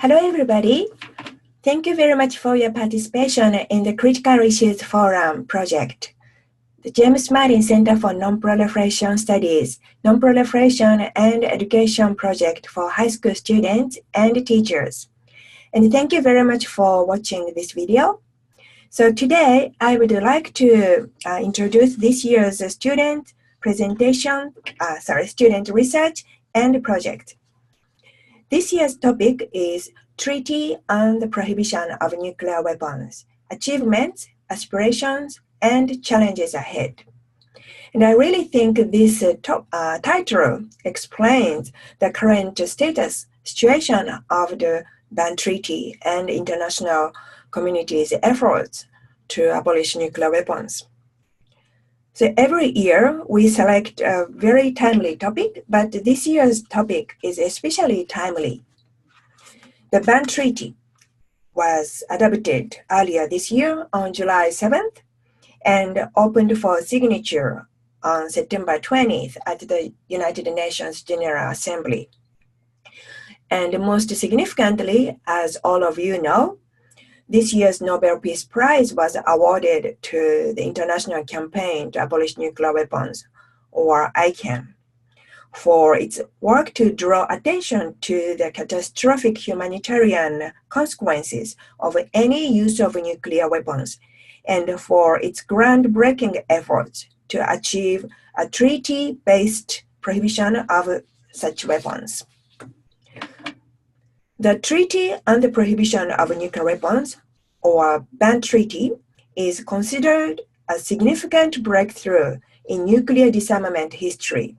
Hello, everybody. Thank you very much for your participation in the Critical Issues Forum project. The James Martin Center for Non-Proliferation Studies, Non-Proliferation and Education project for high school students and teachers. And thank you very much for watching this video. So today, I would like to introduce this year's student presentation, student research and project. This year's topic is Treaty on the Prohibition of Nuclear Weapons, Achievements, Aspirations, and Challenges Ahead. And I really think this title explains the current situation of the ban treaty and international community's efforts to abolish nuclear weapons. So every year we select a very timely topic, but this year's topic is especially timely. The ban treaty was adopted earlier this year on July 7th and opened for signature on September 20th at the United Nations General Assembly. And most significantly, as all of you know, this year's Nobel Peace Prize was awarded to the International Campaign to Abolish Nuclear Weapons, or ICAN, for its work to draw attention to the catastrophic humanitarian consequences of any use of nuclear weapons, and for its groundbreaking efforts to achieve a treaty-based prohibition of such weapons. The Treaty on the Prohibition of Nuclear Weapons, or ban treaty, is considered a significant breakthrough in nuclear disarmament history.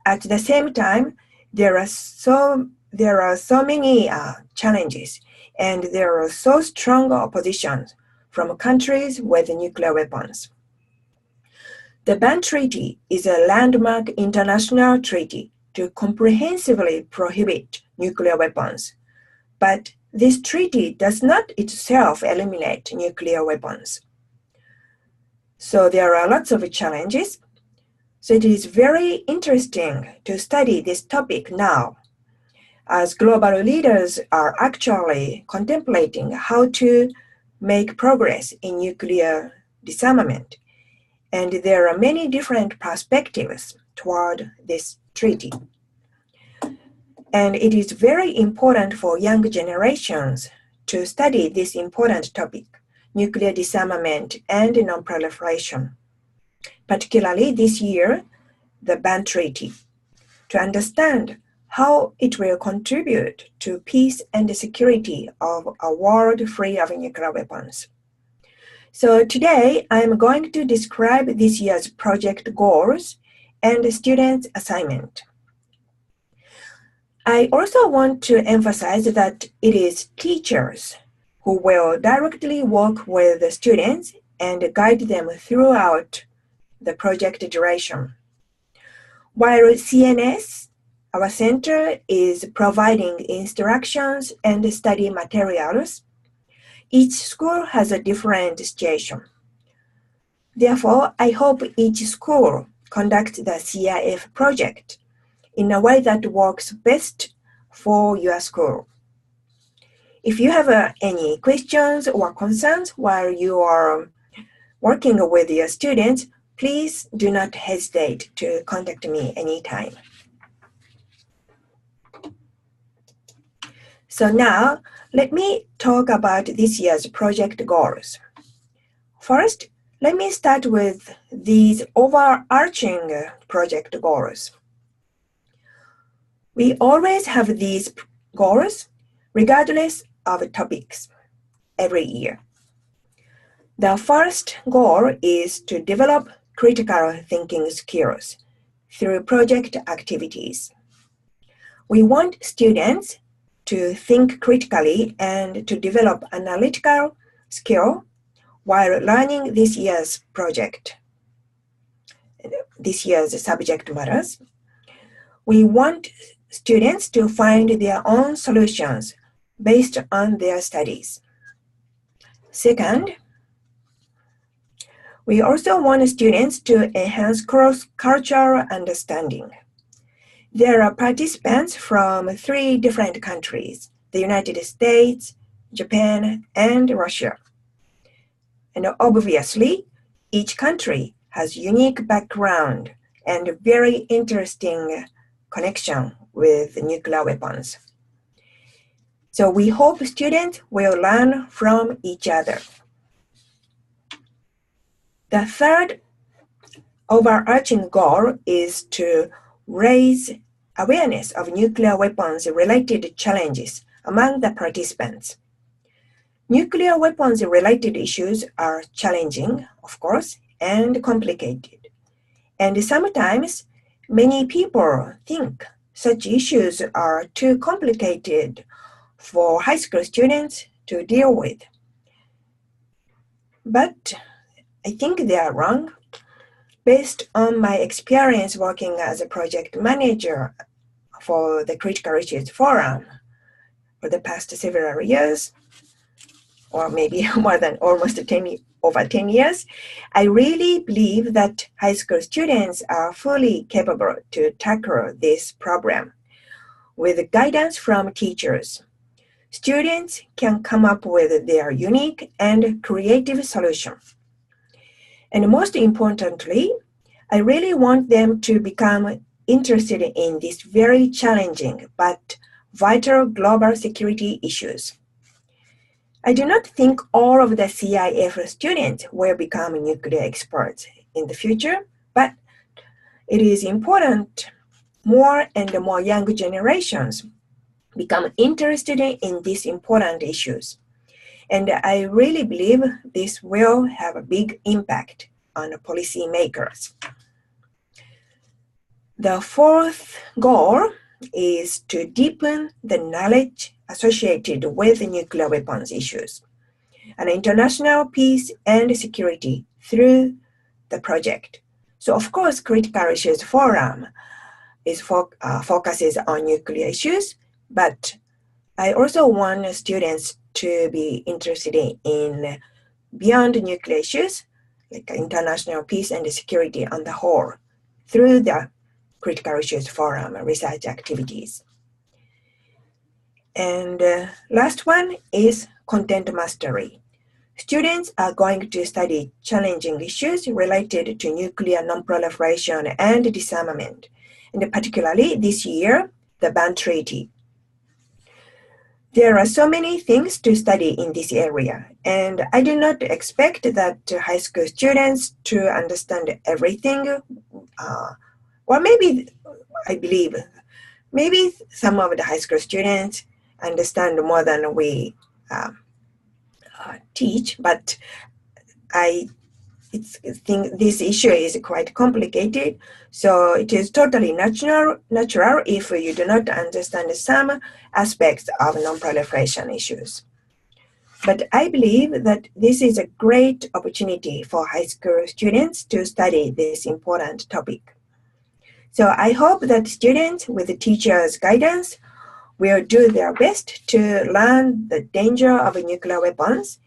At the same time, there are so many challenges, and there are so strong oppositions from countries with nuclear weapons. The ban treaty is a landmark international treaty to comprehensively prohibit nuclear weapons, but this treaty does not itself eliminate nuclear weapons. So there are lots of challenges. So it is very interesting to study this topic now, as global leaders are actually contemplating how to make progress in nuclear disarmament. And there are many different perspectives toward this treaty. And it is very important for young generations to study this important topic, nuclear disarmament and non-proliferation, particularly this year, the ban treaty, to understand how it will contribute to peace and security of a world free of nuclear weapons. So today, I'm going to describe this year's project goals and students' assignment. I also want to emphasize that it is teachers who will directly work with the students and guide them throughout the project duration. While CNS, our center, is providing instructions and study materials, each school has a different situation. Therefore, I hope each school conducts the CIF project in a way that works best for your school. If you have any questions or concerns while you are working with your students, please do not hesitate to contact me anytime. So now, let me talk about this year's project goals. First, let me start with these overarching project goals. We always have these goals, regardless of topics, every year. The first goal is to develop critical thinking skills through project activities. We want students to think critically and to develop analytical skill while learning this year's project, this year's subject matters. We want students to find their own solutions based on their studies. Second, we also want students to enhance cross-cultural understanding. There are participants from 3 different countries, the United States, Japan, and Russia. And obviously, each country has unique background and very interesting connection with nuclear weapons. So we hope students will learn from each other. The third overarching goal is to raise awareness of nuclear weapons related challenges among the participants. Nuclear weapons related issues are challenging, of course, and complicated. And sometimes many people think such issues are too complicated for high school students to deal with. But I think they are wrong. Based on my experience working as a project manager for the Critical Issues Forum for the past several years, or maybe more than almost over 10 years, I really believe that high school students are fully capable to tackle this problem. With guidance from teachers, students can come up with their unique and creative solution. And most importantly, I really want them to become interested in these very challenging but vital global security issues. I do not think all of the CIF students will become nuclear experts in the future, but it is important more and more young generations become interested in these important issues. And I really believe this will have a big impact on the policymakers. The fourth goal is to deepen the knowledge associated with nuclear weapons issues and international peace and security through the project. So of course, Critical Issues Forum focuses on nuclear issues, but I also want students to be interested in beyond nuclear issues, like international peace and security on the whole, through the Critical Issues Forum research activities. And last one is content mastery. Students are going to study challenging issues related to nuclear non-proliferation and disarmament, and particularly this year, the ban treaty. There are so many things to study in this area, and I do not expect that high school students to understand everything, or maybe, I believe, maybe some of the high school students understand more than we teach, but I think this issue is quite complicated, so it is totally natural if you do not understand some aspects of non-proliferation issues. But I believe that this is a great opportunity for high school students to study this important topic. So I hope that students with the teacher's guidance will do their best to learn the danger of nuclear weapons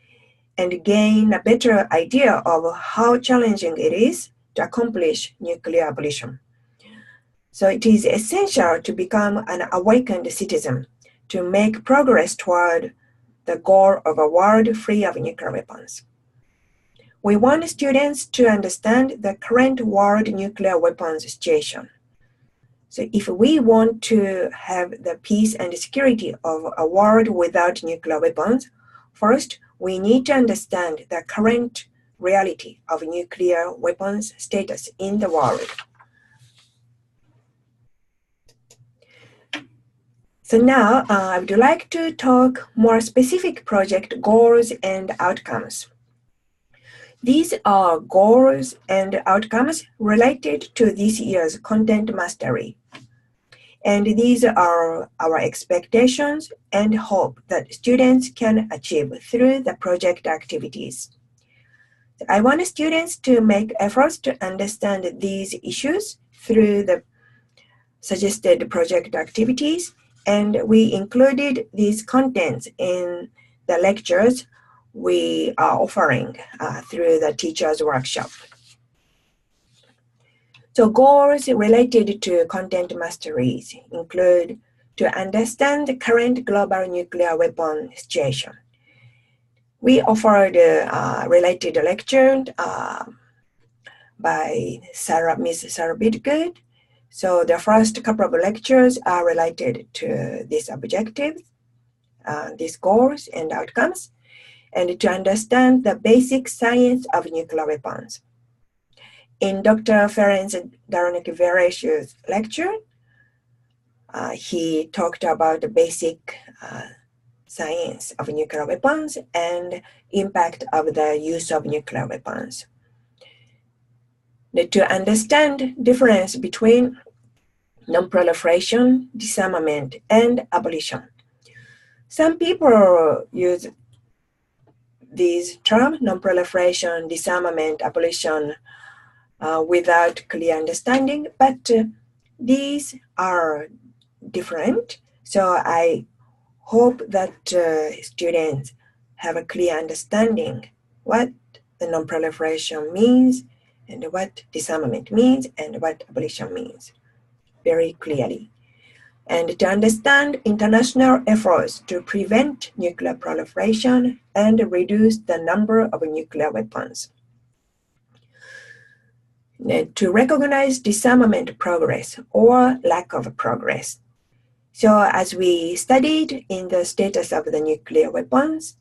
and gain a better idea of how challenging it is to accomplish nuclear abolition. So it is essential to become an awakened citizen to make progress toward the goal of a world free of nuclear weapons. We want students to understand the current world nuclear weapons situation. So if we want to have the peace and security of a world without nuclear weapons, first, we need to understand the current reality of nuclear weapons status in the world. So now I would like to talk more specific project goals and outcomes. These are goals and outcomes related to this year's content mastery. And these are our expectations and hope that students can achieve through the project activities. I want students to make efforts to understand these issues through the suggested project activities, and we included these contents in the lectures we are offering through the teacher's workshop. So goals related to content masteries include to understand the current global nuclear weapon situation. We offered a related lecture by Ms. Sarah Bidgood. So the first couple of lectures are related to these objectives, these goals and outcomes, and to understand the basic science of nuclear weapons. In Dr. Ferenc Darnik-Veresh's lecture, he talked about the basic science of nuclear weapons and impact of the use of nuclear weapons. To understand difference between non-proliferation, disarmament, and abolition. Some people use these terms, non-proliferation, disarmament, abolition, without clear understanding, but these are different. So I hope that students have a clear understanding what the non-proliferation means and what disarmament means and what abolition means very clearly. And to understand international efforts to prevent nuclear proliferation and reduce the number of nuclear weapons. And to recognize disarmament progress or lack of progress. So as we studied in the status of the nuclear weapons,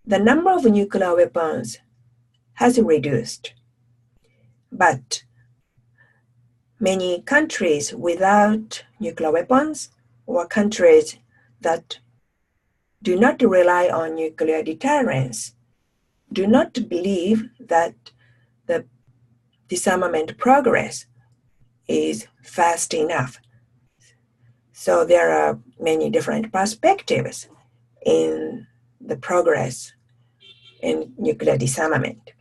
the number of nuclear weapons has reduced. But many countries without nuclear weapons or countries that do not rely on nuclear deterrence do not believe that the disarmament progress is fast enough. So there are many different perspectives in the progress in nuclear disarmament.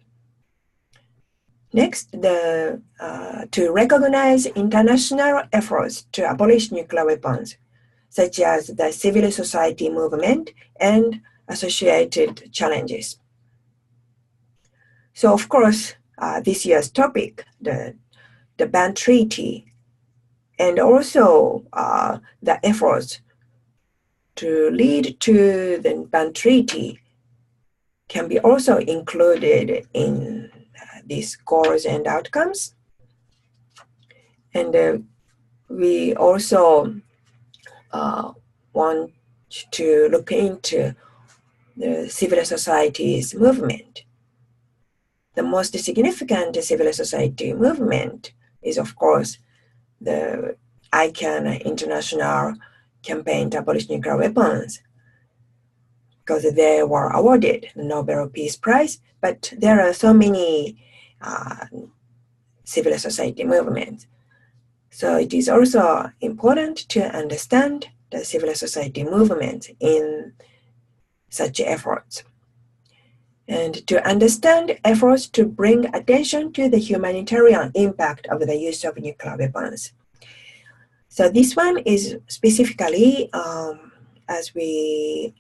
Next, to recognize international efforts to abolish nuclear weapons, such as the civil society movement and associated challenges. So of course, this year's topic, the ban treaty, and also the efforts to lead to the ban treaty can be also included in these goals and outcomes. And we also want to look into the civil society's movement. The most significant civil society movement is, of course, the ICAN International Campaign to Abolish Nuclear Weapons, because they were awarded the Nobel Peace Prize, but there are so many civil society movements. So it is also important to understand the civil society movement in such efforts. And to understand efforts to bring attention to the humanitarian impact of the use of nuclear weapons. So this one is specifically, as we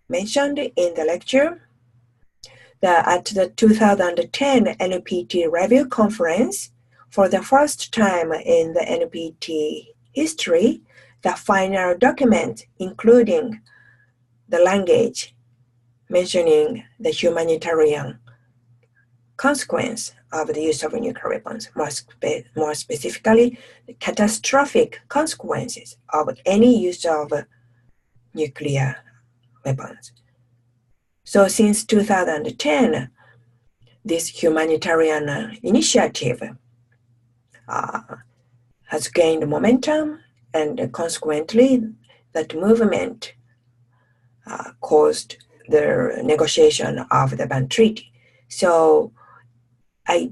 mentioned in the lecture, at the 2010 NPT Review Conference, for the first time in the NPT history, the final document, including the language mentioning the humanitarian consequence of the use of nuclear weapons, more specifically, the catastrophic consequences of any use of nuclear weapons. So since 2010, this humanitarian initiative has gained momentum, and consequently, that movement caused the negotiation of the ban treaty. So I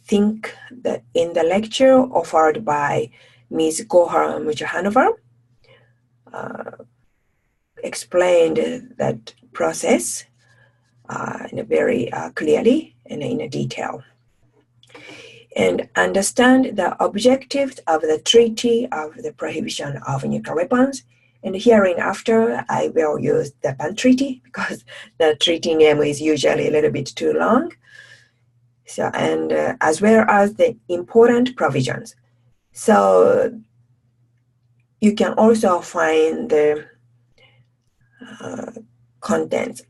think that in the lecture offered by Ms. Gohar Mujahanover, explained that process very clearly and in detail. And understand the objectives of the Treaty of the Prohibition of Nuclear Weapons. And hereinafter, I will use the ban treaty because the treaty name is usually a little bit too long. So, and as well as the important provisions. So you can also find the contents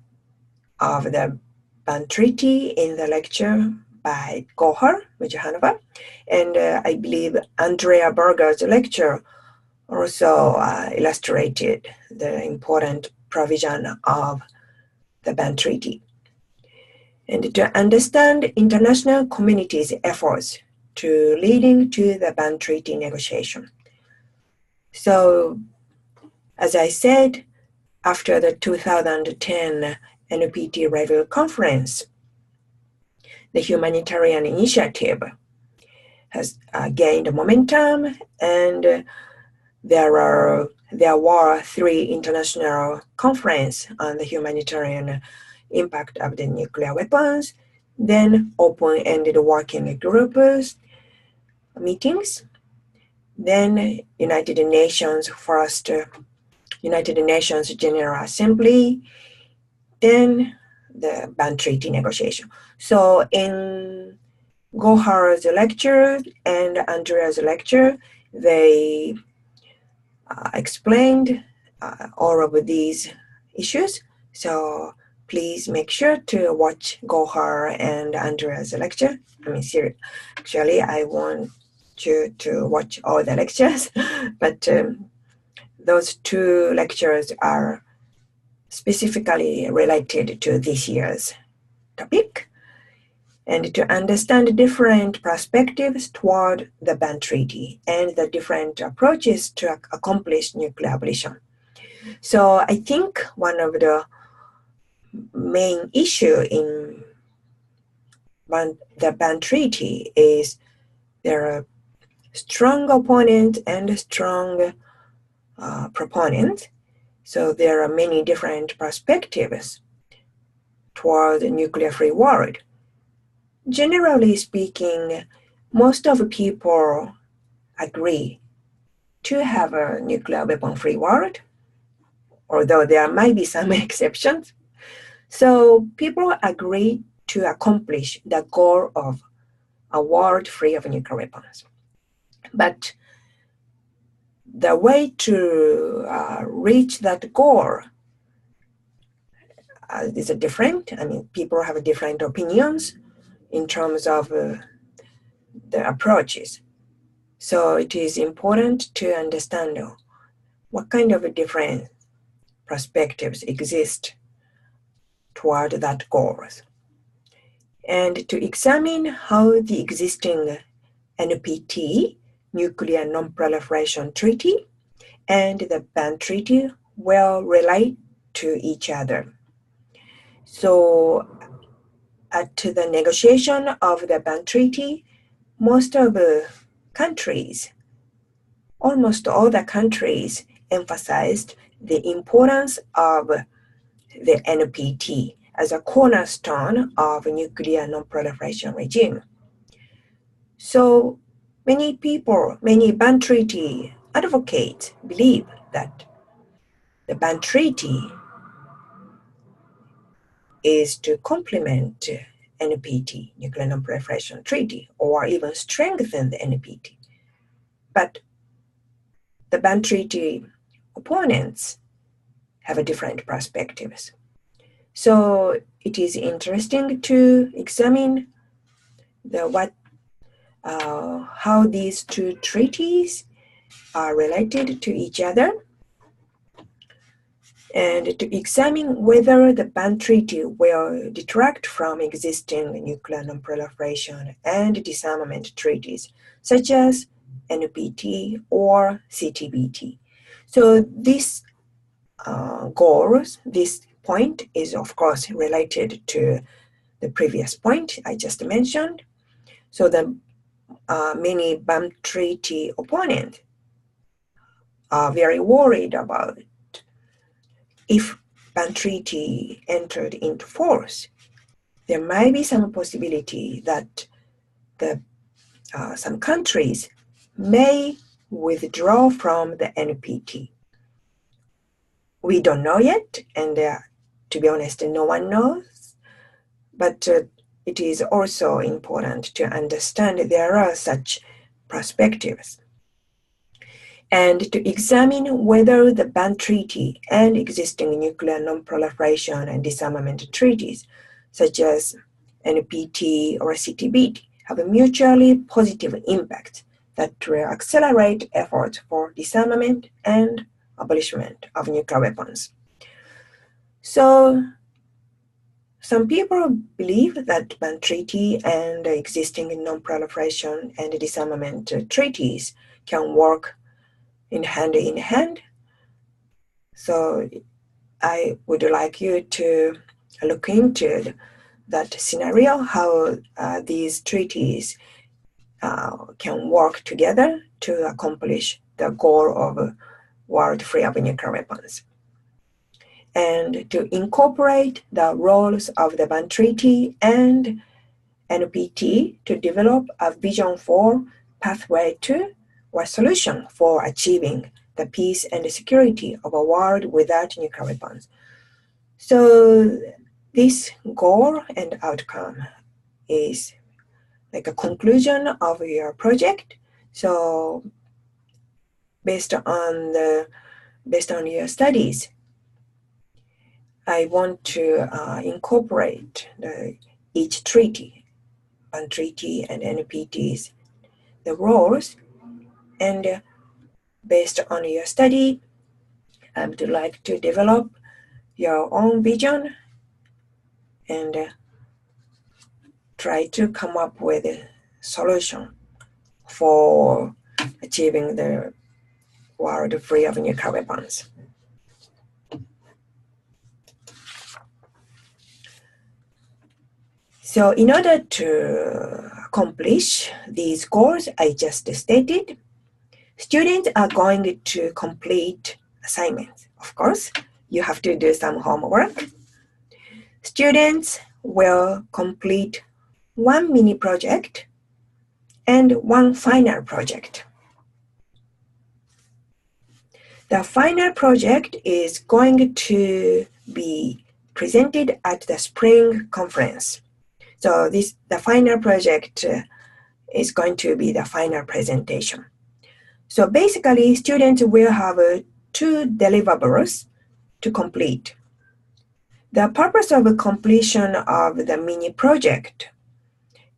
of the Bern Treaty in the lecture by Gohar Wijahanova, and I believe Andrea Berger's lecture also illustrated the important provision of the Bern Treaty. And to understand international community's efforts to leading to the Bern Treaty negotiation. So, as I said, after the 2010 NPT Review Conference, the humanitarian initiative has gained momentum, and there were 3 international conferences on the humanitarian impact of the nuclear weapons, then open-ended working groups meetings, then United Nations General Assembly, then the Bern Treaty negotiation. So in Gohar's lecture and Andrea's lecture, they explained all of these issues. So please make sure to watch Gohar and Andrea's lecture. Actually, I want you to watch all the lectures, but those 2 lectures are specifically related to this year's topic. And to understand different perspectives toward the Bern Treaty and the different approaches to accomplish nuclear abolition. So I think one of the main issue in the Bern Treaty is there are strong opponents and strong proponents. So there are many different perspectives toward the nuclear-free world. Generally speaking, most of the people agree to have a nuclear weapon-free world, although there might be some exceptions. So people agree to accomplish the goal of a world free of nuclear weapons. But the way to reach that goal is different. People have different opinions in terms of the approaches. So it is important to understand what kind of different perspectives exist toward that goal, and to examine how the existing NPT, Nuclear Non-Proliferation Treaty, and the Bern Treaty will relate to each other. So at the negotiation of the Bern Treaty, most of the countries, almost all the countries, emphasized the importance of the NPT as a cornerstone of a nuclear non-proliferation regime. So many people, many Bern Treaty advocates believe that the Bern Treaty is to complement NPT, Nuclear Non-Proliferation Treaty, or even strengthen the NPT. But the Bern Treaty opponents have a different perspectives. So it is interesting to examine how these 2 treaties are related to each other, and to examine whether the Bern Treaty will detract from existing nuclear non-proliferation and disarmament treaties, such as NPT or CTBT. So this point is of course related to the previous point I just mentioned. So the many Bern Treaty opponents are very worried about if Bern Treaty entered into force, there might be some possibility that some countries may withdraw from the NPT. We don't know yet, and to be honest, no one knows. But it is also important to understand there are such perspectives. and to examine whether the Ban Treaty and existing nuclear non-proliferation and disarmament treaties, such as NPT or CTBT, have a mutually positive impact that will accelerate efforts for disarmament and abolishment of nuclear weapons. So, some people believe that Ban Treaty and existing non-proliferation and disarmament treaties can work in hand. So I would like you to look into that scenario, how these treaties can work together to accomplish the goal of a world free of nuclear weapons. And to incorporate the roles of the Ban Treaty and NPT to develop a vision for pathway to or solution for achieving the peace and security of a world without nuclear weapons. So this goal and outcome is like a conclusion of your project. So based on your studies, I want to incorporate each treaty, Ban Treaty and NPT's, the roles, and based on your study, I would like to develop your own vision and try to come up with a solution for achieving the world free of nuclear weapons. So in order to accomplish these goals I just stated, students are going to complete assignments. Of course, you have to do some homework. Students will complete one mini project and one final project. The final project is going to be presented at the spring conference. So the final project is going to be the final presentation. So basically, students will have 2 deliverables to complete. The purpose of the completion of the mini project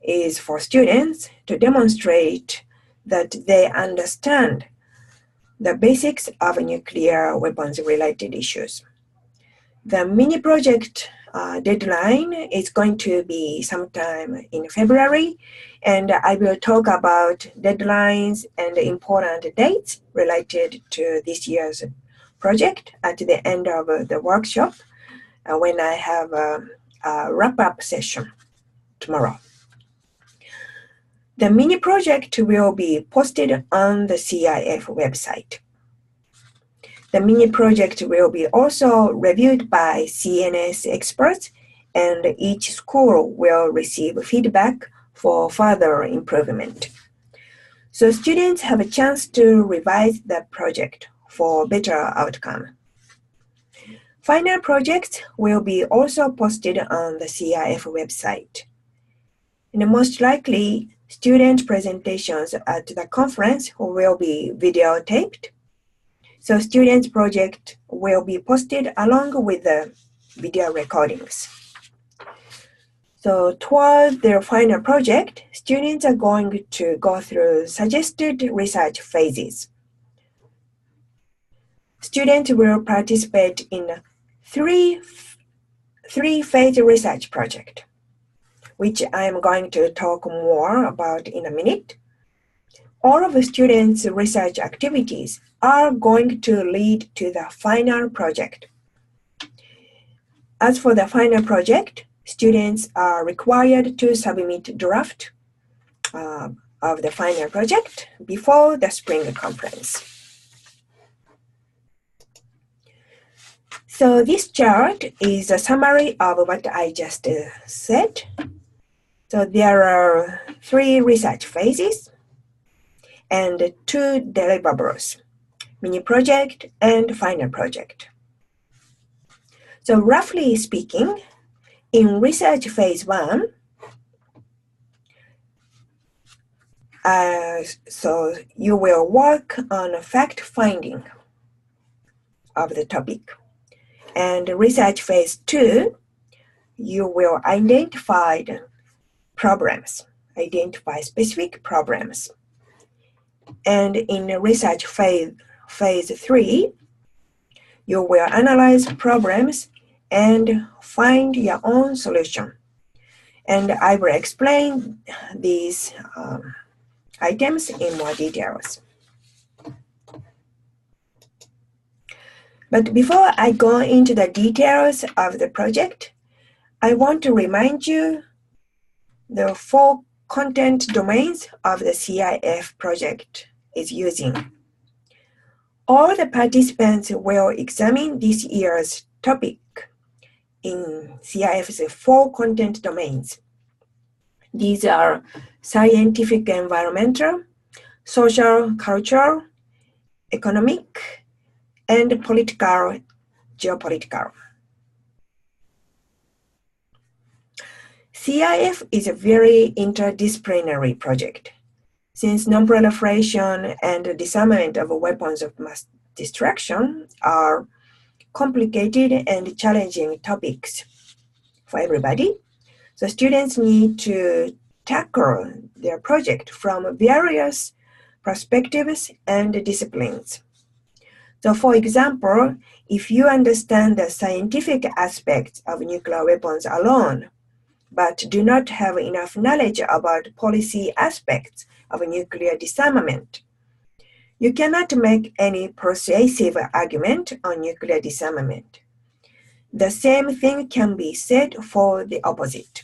is for students to demonstrate that they understand the basics of nuclear weapons related issues. The mini project deadline is going to be sometime in February, and I will talk about deadlines and important dates related to this year's project at the end of the workshop when I have a wrap-up session tomorrow. The mini project will be posted on the CIF website. The mini project will be also reviewed by CNS experts, and each school will receive feedback for further improvement. So students have a chance to revise the project for better outcome. Final projects will be also posted on the CIF website. And most likely, student presentations at the conference will be videotaped. So students' project will be posted along with the video recordings. So toward their final project, students are going to go through suggested research phases. Students will participate in a three-phase research project, which I am going to talk more about in a minute. All of the students' research activities are going to lead to the final project. As for the final project, students are required to submit draft of the final project before the spring conference. So this chart is a summary of what I just said. So there are 3 research phases and 2 deliverables, mini project and final project. So roughly speaking, in research phase 1, So you will work on fact-finding of the topic. And research phase 2, you will identify the problems, identify specific problems. And in research phase 3, you will analyze problems and find your own solution. And I will explain these items in more details. But before I go into the details of the project, I want to remind you the 4 content domains of the CIF project is using. All the participants will examine this year's topic in CIF's 4 content domains. These are scientific environmental, social cultural, economic, and political geopolitical. CIF is a very interdisciplinary project. Since non-proliferation and disarmament of weapons of mass destruction are complicated and challenging topics for everybody, so students need to tackle their project from various perspectives and disciplines. So for example, if you understand the scientific aspects of nuclear weapons alone, but do not have enough knowledge about policy aspects of nuclear disarmament, you cannot make any persuasive argument on nuclear disarmament. The same thing can be said for the opposite.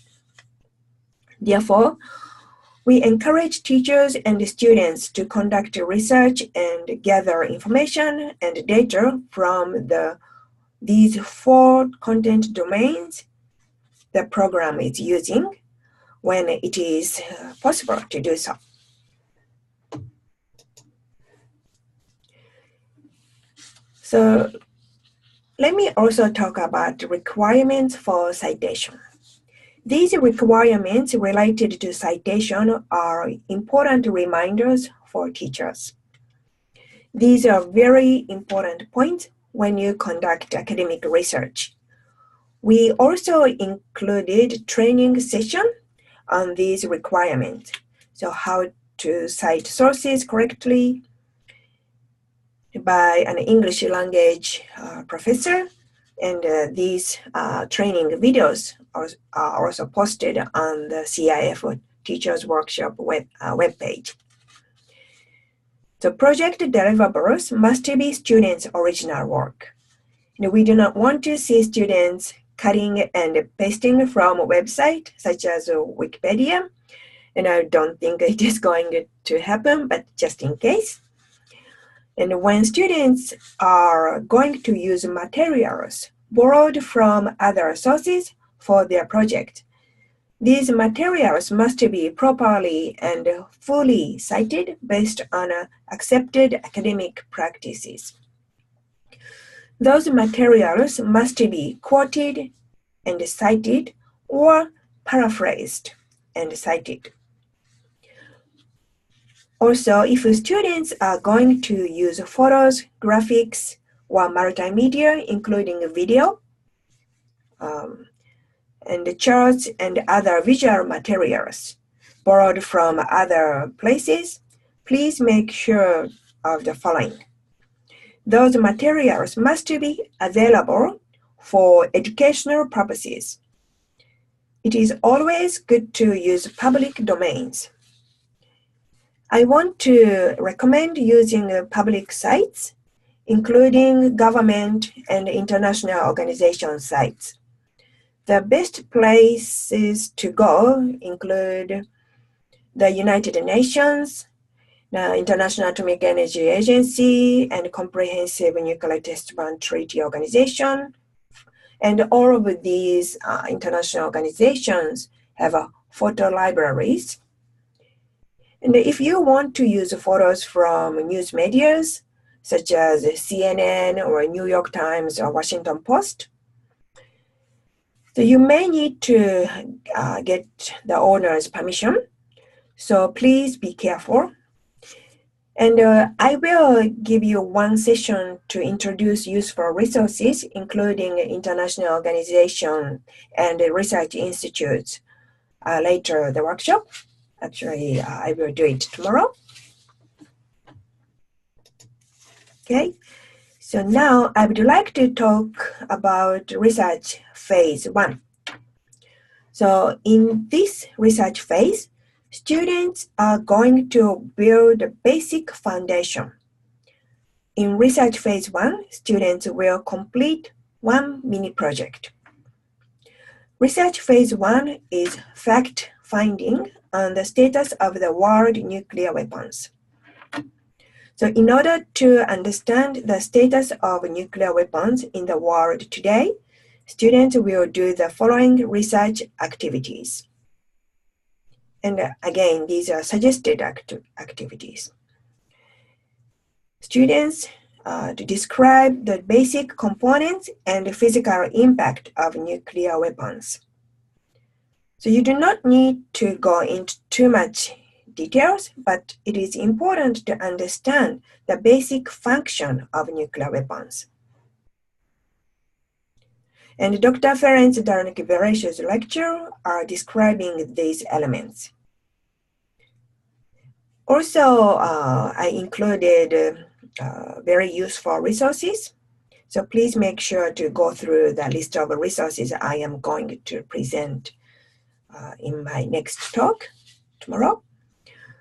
Therefore, we encourage teachers and students to conduct research and gather information and data from these 4 content domains the program is using when it is possible to do so. So let me also talk about requirements for citation. These requirements related to citation are important reminders for teachers. These are very important points when you conduct academic research. We also included training session on these requirements. So how to cite sources correctly by an English language professor. And these training videos are also posted on the CIF Teachers Workshop webpage. The project deliverables must be students' original work. We do not want to see students cutting and pasting from a website such as Wikipedia. And I don't think it is going to happen, but just in case. And when students are going to use materials borrowed from other sources for their project, these materials must be properly and fully cited based on accepted academic practices. Those materials must be quoted and cited or paraphrased and cited. Also, if students are going to use photos, graphics, or multimedia, including video, and the charts and other visual materials borrowed from other places, please make sure of the following. Those materials must be available for educational purposes. It is always good to use public domains. I want to recommend using public sites, including government and international organization sites. The best places to go include the United Nations, the International Atomic Energy Agency, and Comprehensive Nuclear Test Ban Treaty Organization. And all of these international organizations have photo libraries. And if you want to use photos from news medias, such as CNN or New York Times or Washington Post, so you may need to get the owner's permission So please be careful. And I will give you one session to introduce useful resources, including international organizations and research institutes later the workshop. Actually, I will do it tomorrow. Okay, so now I would like to talk about research phase 1. So in this research phase, students are going to build a basic foundation. In research phase 1, students will complete one mini project. Research phase 1 is fact-finding on the status of the world nuclear weapons. So in order to understand the status of nuclear weapons in the world today, students will do the following research activities. And again, these are suggested activities. Students to describe the basic components and the physical impact of nuclear weapons. So you do not need to go into too much details, but it is important to understand the basic function of nuclear weapons. And Dr. Ferenc Darnik-Veresh's lecture are describing these elements. Also, I included very useful resources. So please make sure to go through the list of resources I am going to present in my next talk tomorrow.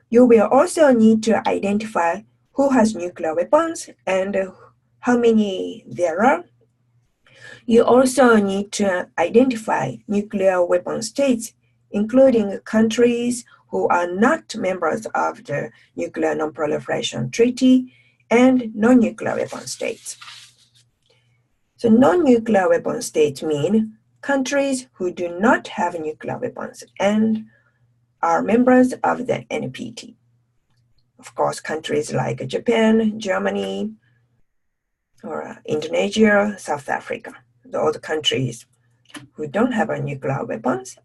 You will also need to identify who has nuclear weapons and how many there are. You also need to identify nuclear weapon states, including countries who are not members of the Nuclear Non-Proliferation Treaty and non-nuclear weapon states. So non-nuclear weapon states mean countries who do not have nuclear weapons and are members of the NPT. Of course, countries like Japan, Germany, or Indonesia, South Africa, those countries who don't have nuclear weapons,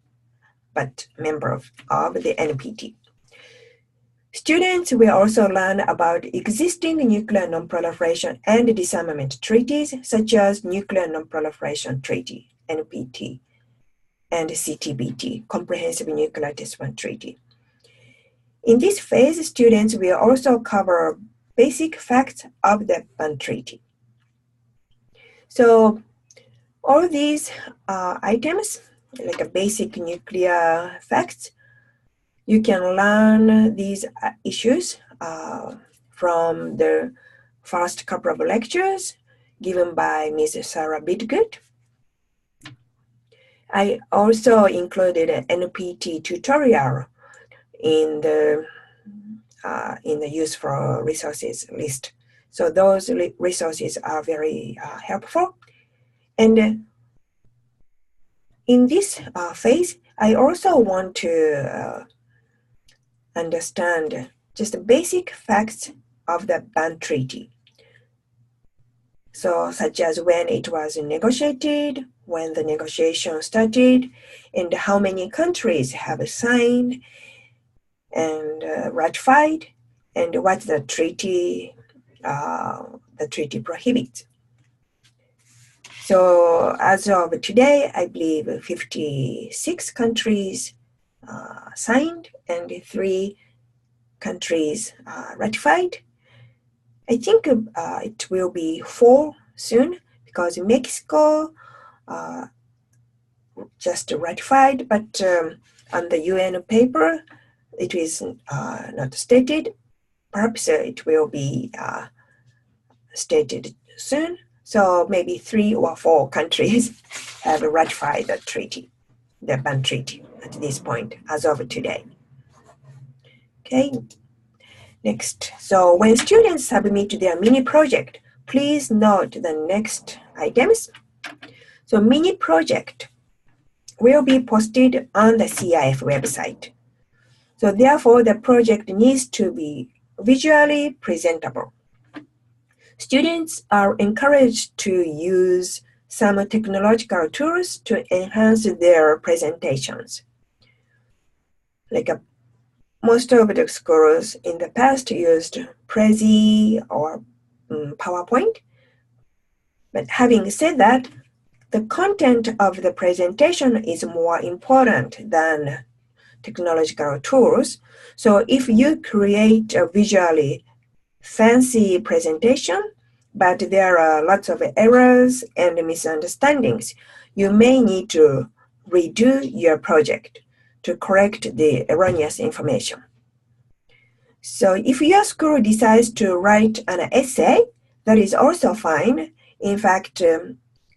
but members of the NPT. Students will also learn about existing nuclear non-proliferation and disarmament treaties, such as Nuclear Non-Proliferation Treaty, NPT, and CTBT, Comprehensive Nuclear Test Ban Treaty. In this phase, students will also cover basic facts of the ban treaty. So all these items, like a basic nuclear facts, you can learn these issues from the first couple of lectures given by Ms. Sarah Bidgood. I also included an NPT tutorial in the useful resources list. So those resources are very helpful. And in this phase, I also want to understand just the basic facts of the ban treaty. So such as when it was negotiated, when the negotiation started, and how many countries have signed and ratified, and what the treaty prohibits. So as of today, I believe 56 countries signed and 3 countries ratified. I think it will be 4 soon because Mexico just ratified, but on the UN paper, it is not stated. Perhaps it will be stated soon. So maybe 3 or 4 countries have ratified the treaty, the ban treaty at this point, as of today. Okay, next. So when students submit their mini project, please note the next items. So mini project will be posted on the CIF website. So therefore, the project needs to be visually presentable. Students are encouraged to use some technological tools to enhance their presentations. Like most of the schools in the past used Prezi or PowerPoint. But having said that, the content of the presentation is more important than technological tools. So if you create a visually fancy presentation, but there are lots of errors and misunderstandings, you may need to redo your project to correct the erroneous information. So if your school decides to write an essay, that is also fine. In fact,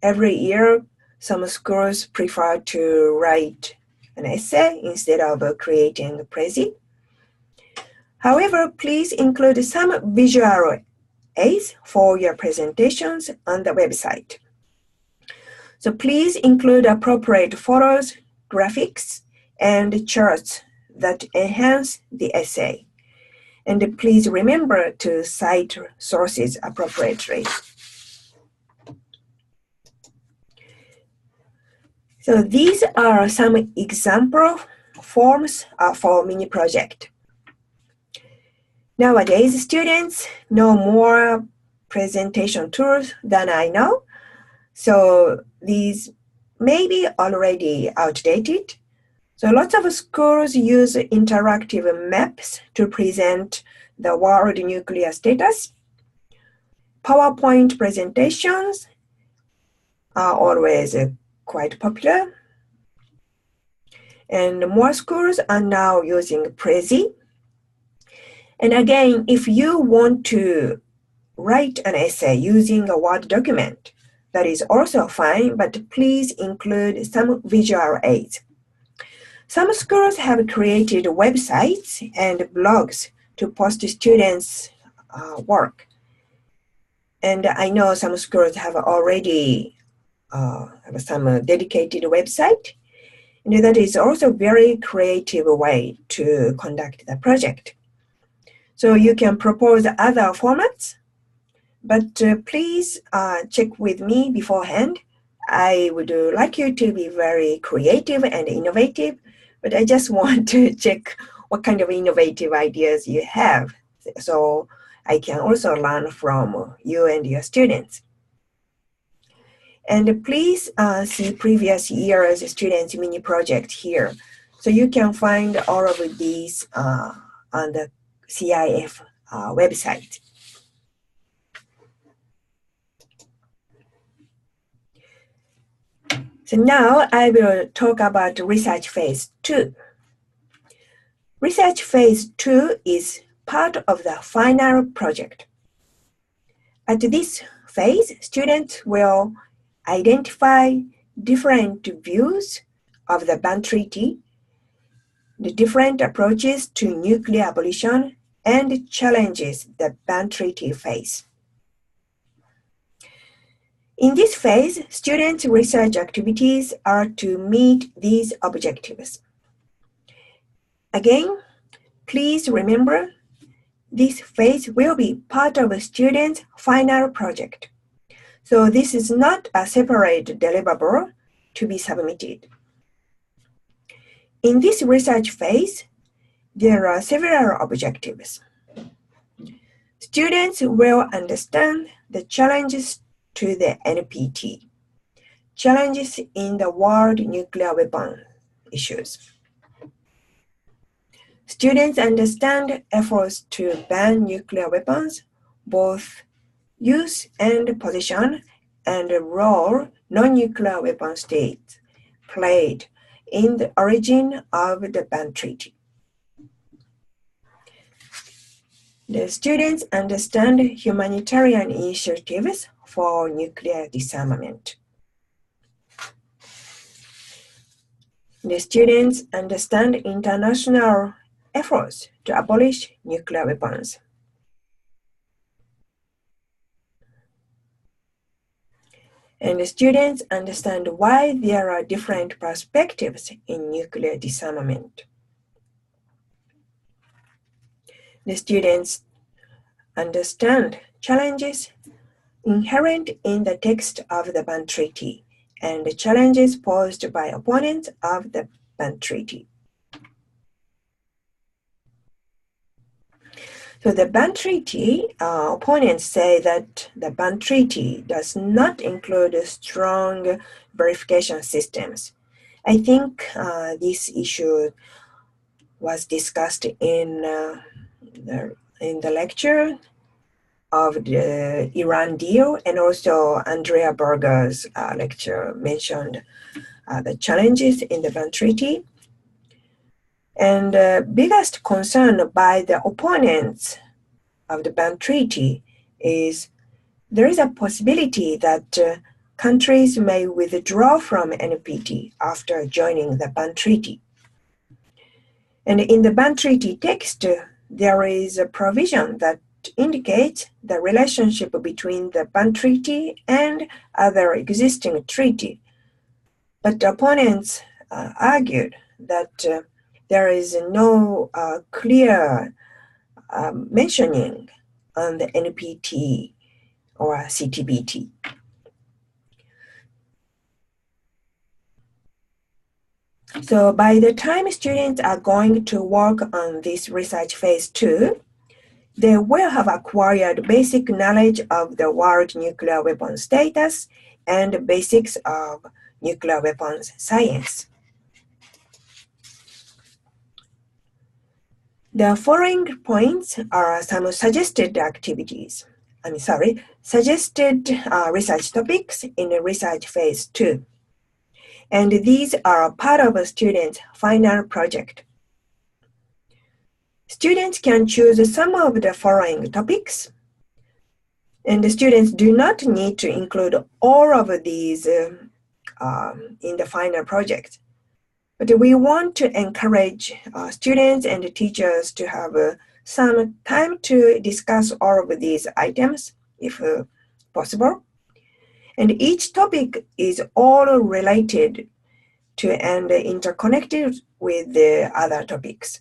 every year, some schools prefer to write an essay instead of creating a Prezi. However, please include some visual aids for your presentations on the website. So please include appropriate photos, graphics, and charts that enhance the essay. And please remember to cite sources appropriately. So these are some example forms for mini project. Nowadays, students know more presentation tools than I know. So these may be already outdated. So lots of schools use interactive maps to present the world nuclear status. PowerPoint presentations are always quite popular. And more schools are now using Prezi. And again, if you want to write an essay using a Word document, that is also fine, but please include some visual aids. Some schools have created websites and blogs to post students' work. And I know some schools have already have some dedicated website. And that is also a very creative way to conduct the project. So you can propose other formats, but please check with me beforehand. I would like you to be very creative and innovative, but I just want to check what kind of innovative ideas you have, so I can also learn from you and your students. And please see previous year's students' mini project here. So you can find all of these on the CIF website. So now I will talk about research phase 2. Research phase 2 is part of the final project. At this phase, students will identify different views of the Ban Treaty, the different approaches to nuclear abolition, and challenges the Ban Treaty face. In this phase, students' research activities are to meet these objectives. Again, please remember, this phase will be part of a student's final project. So this is not a separate deliverable to be submitted. In this research phase, there are several objectives. Students will understand the challenges to the NPT, challenges in the world nuclear weapon issues. Students understand efforts to ban nuclear weapons, both use and position, and the role non-nuclear weapon states played in the origin of the Ban Treaty. The students understand humanitarian initiatives for nuclear disarmament. The students understand international efforts to abolish nuclear weapons. And the students understand why there are different perspectives in nuclear disarmament. The students understand challenges inherent in the text of the Ban Treaty and the challenges posed by opponents of the Ban Treaty. So the Ban Treaty, opponents say that the Ban Treaty does not include strong verification systems. I think this issue was discussed in the lecture of the Iran deal, and also Andrea Berger's lecture mentioned the challenges in the Ban Treaty. And the biggest concern by the opponents of the Ban Treaty is there is a possibility that countries may withdraw from NPT after joining the Ban Treaty. And in the Ban Treaty text, there is a provision that indicates the relationship between the Ban Treaty and other existing treaty. But the opponents argued that there is no clear mentioning on the NPT or CTBT. So by the time students are going to work on this research phase 2, they will have acquired basic knowledge of the world nuclear weapons status and basics of nuclear weapons science. The following points are some suggested activities. Suggested research topics in the research phase 2. And these are part of a student's final project. Students can choose some of the following topics, and the students do not need to include all of these in the final project. But we want to encourage students and teachers to have some time to discuss all of these items, if possible. And each topic is all related to and interconnected with the other topics.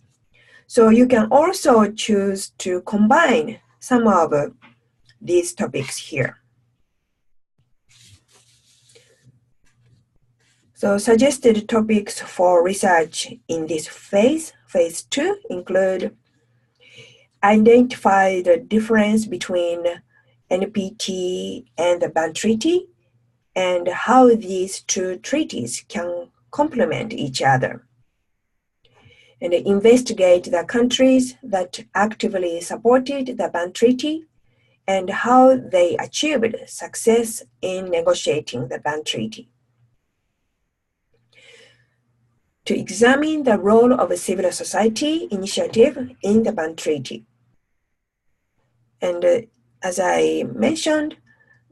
So you can also choose to combine some of these topics here. So suggested topics for research in this phase 2, include identify the difference between NPT and the Ban Treaty and how these two treaties can complement each other. And investigate the countries that actively supported the Ban Treaty and how they achieved success in negotiating the Ban Treaty. To examine the role of a civil society initiative in the Ban Treaty. And as I mentioned,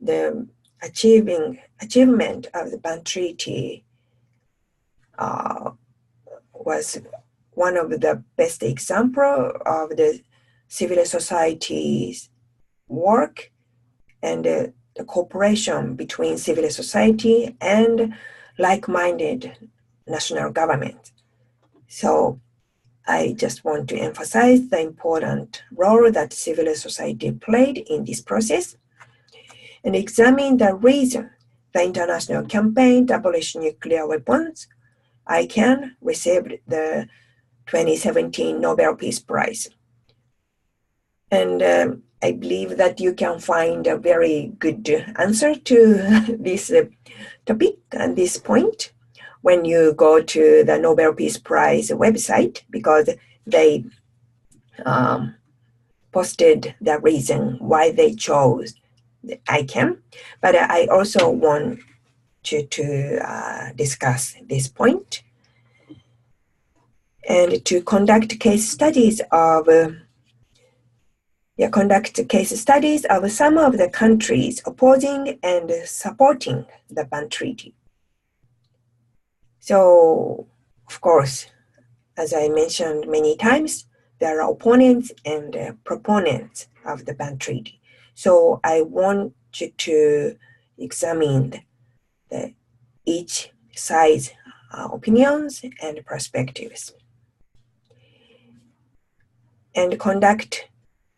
the achievement of the Ban Treaty was one of the best examples of the civil society's work and the cooperation between civil society and like-minded national government. So I just want to emphasize the important role that civil society played in this process and examine the reason the international campaign to abolish nuclear weapons, ICAN, received the 2017 Nobel Peace Prize. And I believe that you can find a very good answer to this topic and this point when you go to the Nobel Peace Prize website, because they posted the reason why they chose the ICAN. But I also want to discuss this point and to conduct case studies of some of the countries opposing and supporting the Ban Treaty. So, of course, as I mentioned many times, there are opponents and proponents of the Ban Treaty. So I want you to examine each side's opinions and perspectives, and conduct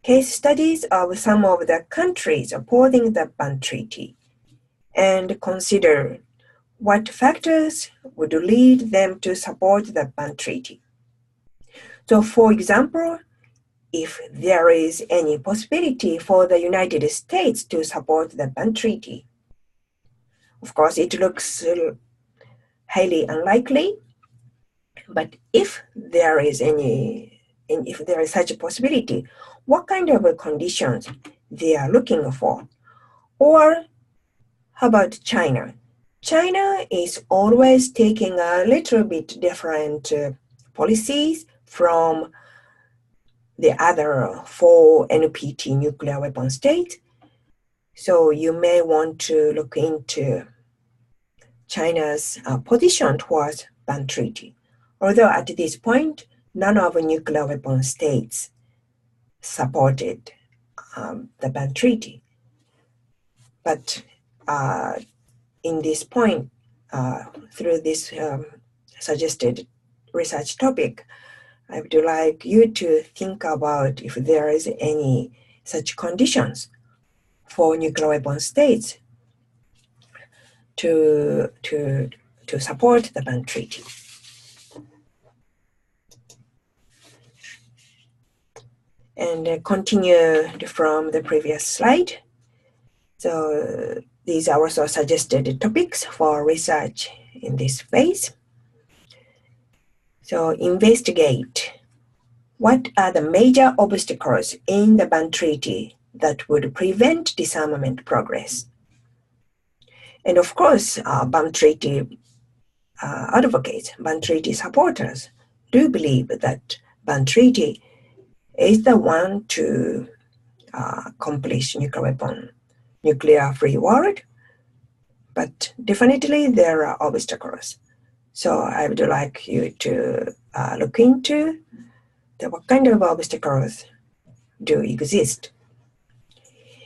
case studies of some of the countries opposing the Ban Treaty, and consider what factors would lead them to support the Ban Treaty. So for example, if there is any possibility for the United States to support the ban treaty. Of course, it looks highly unlikely, but if there is such a possibility, what kind of conditions they are looking for? Or how about China? China is always taking a little bit different policies from the other 4 NPT nuclear weapon states. So you may want to look into China's position towards ban treaty. Although at this point, none of the nuclear weapon states supported the ban treaty. But in this point, through this suggested research topic, I would like you to think about if there is any such conditions for nuclear weapon states to support the ban treaty. And continue from the previous slide. So these are also suggested topics for research in this phase. So investigate what are the major obstacles in the ban treaty that would prevent disarmament progress. And of course, ban treaty advocates, ban treaty supporters do believe that ban treaty is the one to accomplish nuclear-free world, but definitely there are obstacles. So I would like you to look into what kind of obstacles do exist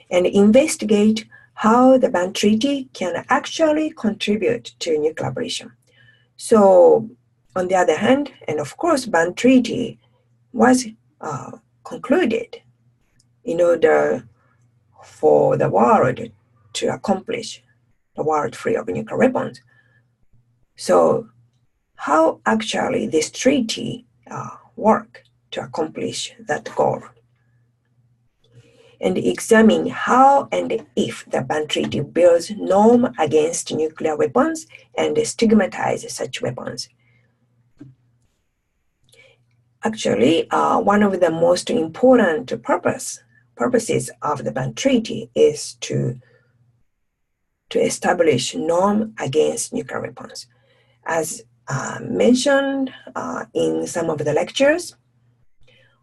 and investigate how the ban treaty can actually contribute to nuclear abolition. So on the other hand, and of course, ban treaty was concluded in order for the world to accomplish the world free of nuclear weapons. So how actually this treaty work to accomplish that goal? And examine how and if the ban treaty builds norm against nuclear weapons and stigmatizes such weapons. Actually, one of the most important purposes of the ban treaty is to establish norm against nuclear weapons. As mentioned in some of the lectures,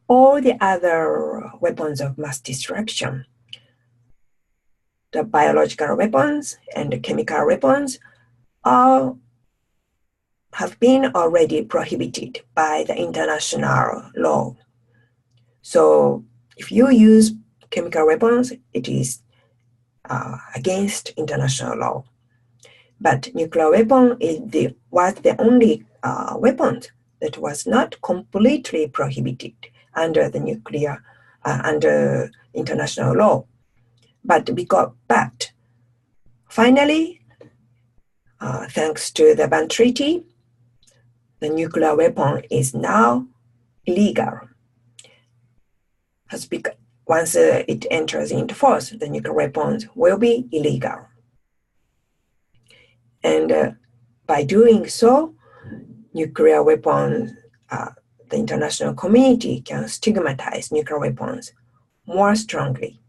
all the other weapons of mass destruction, the biological weapons and the chemical weapons, have been already prohibited by the international law. So if you use chemical weapons, it is against international law. But nuclear weapon was the only weapon that was not completely prohibited under the under international law. But finally, thanks to the ban treaty, the nuclear weapon is now illegal. Once it enters into force, the nuclear weapons will be illegal. And by doing so, nuclear weapons, the international community can stigmatize nuclear weapons more strongly.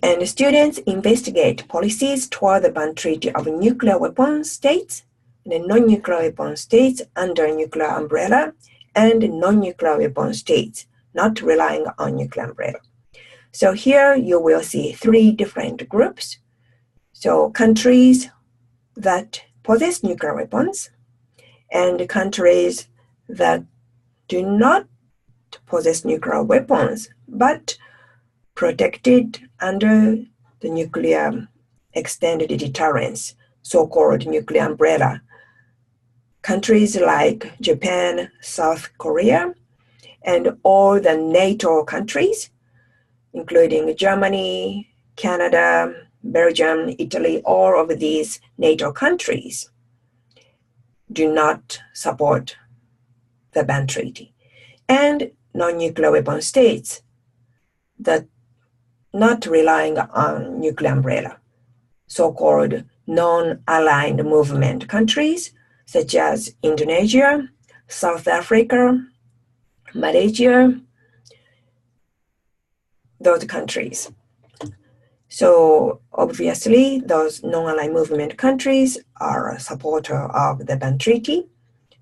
And students investigate policies toward the ban treaty of nuclear weapon states and non-nuclear weapon states under nuclear umbrella and non-nuclear weapon states not relying on nuclear umbrella. So here you will see 3 different groups. So countries that possess nuclear weapons and countries that do not possess nuclear weapons but protected under the nuclear extended deterrence, so-called nuclear umbrella. Countries like Japan, South Korea, and all the NATO countries, including Germany, Canada, Belgium, Italy, all of these NATO countries do not support the ban treaty. and non-nuclear weapon states that not relying on nuclear umbrella, so-called non-aligned movement countries such as Indonesia, South Africa, Malaysia, those countries. So obviously, those non-aligned movement countries are a supporter of the ban treaty,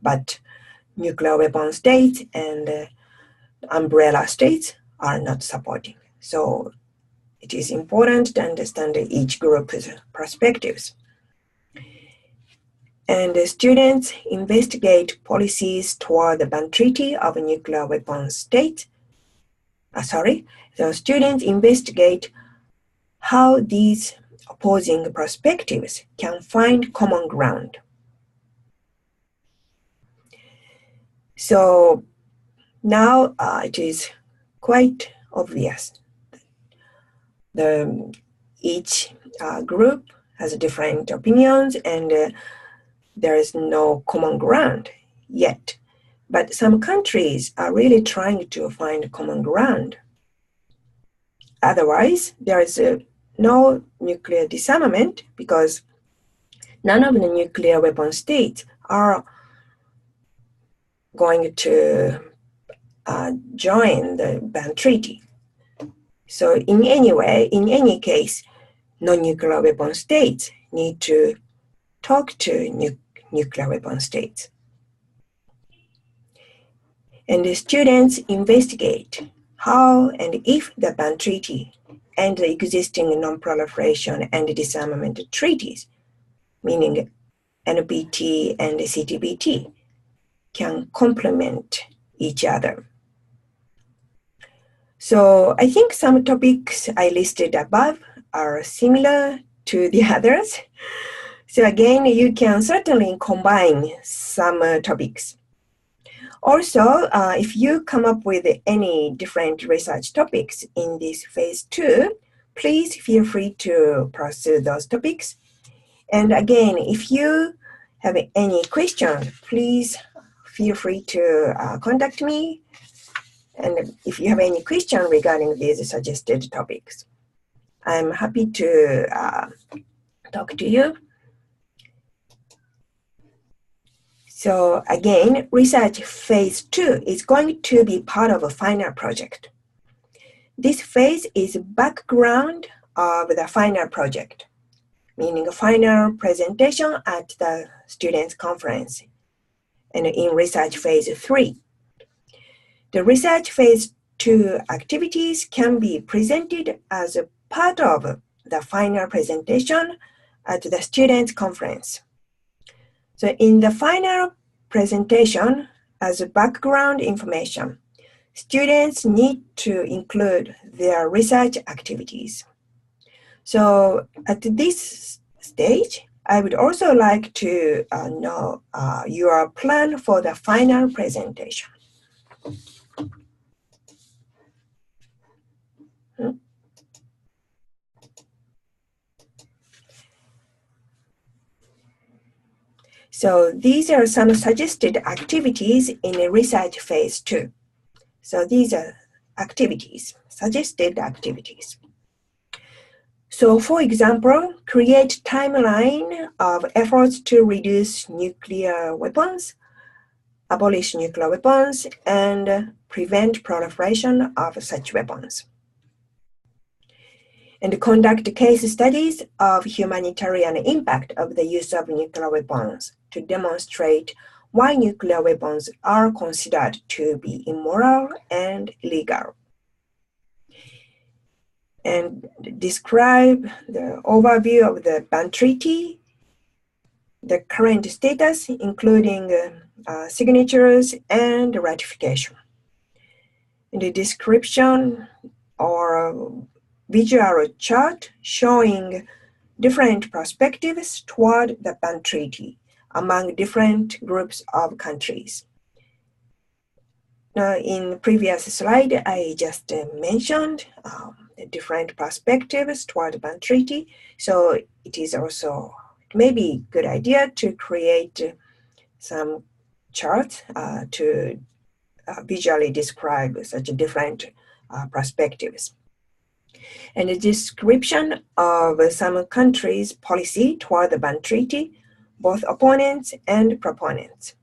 but nuclear weapon states and umbrella states are not supporting. So it is important to understand each group's perspectives. And the students investigate policies toward the ban treaty of nuclear weapon states. The students investigate how these opposing perspectives can find common ground. So now it is quite obvious. Each group has different opinions and there is no common ground yet. But some countries are really trying to find common ground. Otherwise, there is no nuclear disarmament because none of the nuclear weapon states are going to join the ban treaty. So in any case, non-nuclear weapon states need to talk to nuclear weapon states. And the students investigate how and if the ban treaty and the existing non-proliferation and disarmament treaties, meaning NPT and CTBT, can complement each other. So I think some topics I listed above are similar to the others. So again, you can certainly combine some topics. Also, if you come up with any different research topics in this phase 2, please feel free to pursue those topics. And again, if you have any questions, please feel free to contact me. And if you have any question regarding these suggested topics, I'm happy to talk to you. So again, research phase 2 is going to be part of a final project. This phase is background of the final project, meaning a final presentation at the students' conference and in research phase 3. The research phase 2 activities can be presented as a part of the final presentation at the students' conference. So in the final presentation, as a background information, students need to include their research activities. So at this stage, I would also like to know your plan for the final presentation. So these are some suggested activities in a research phase 2. So these are activities, suggested activities. So for example, create timeline of efforts to reduce nuclear weapons, abolish nuclear weapons, and prevent proliferation of such weapons. And conduct case studies of humanitarian impact of the use of nuclear weapons to demonstrate why nuclear weapons are considered to be immoral and illegal. And describe the overview of the ban treaty, the current status, including signatures and ratification. In the description or visual chart showing different perspectives toward the ban treaty among different groups of countries. Now, in previous slide, I just mentioned the different perspectives toward the ban treaty. So it may be a good idea to create some charts to visually describe such different perspectives. And a description of some countries' policy toward the ban treaty, both opponents and proponents.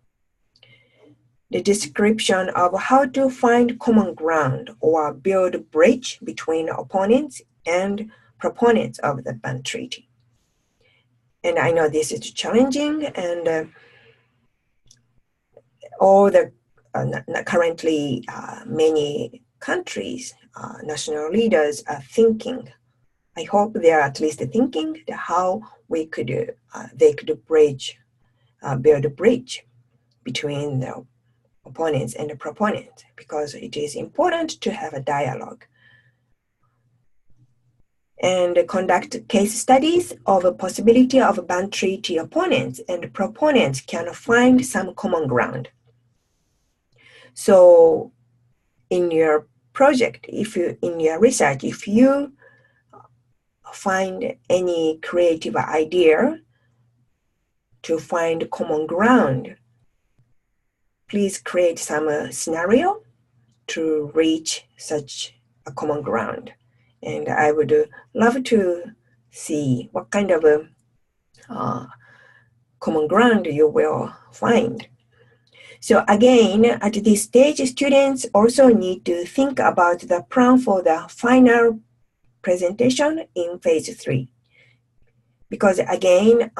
The description of how to find common ground or build a bridge between opponents and proponents of the ban treaty. And I know this is challenging, and all the currently many countries, national leaders are thinking. I hope they are at least thinking how we could they could build a bridge between the opponents and the proponents, because it is important to have a dialogue and conduct case studies of a possibility of ban treaty. Opponents and proponents can find some common ground. So in your project, in your research, if you find any creative idea to find common ground, please create some scenario to reach such a common ground. And I would love to see what kind of common ground you will find. So again, at this stage, students also need to think about the plan for the final presentation in phase 3. Because again,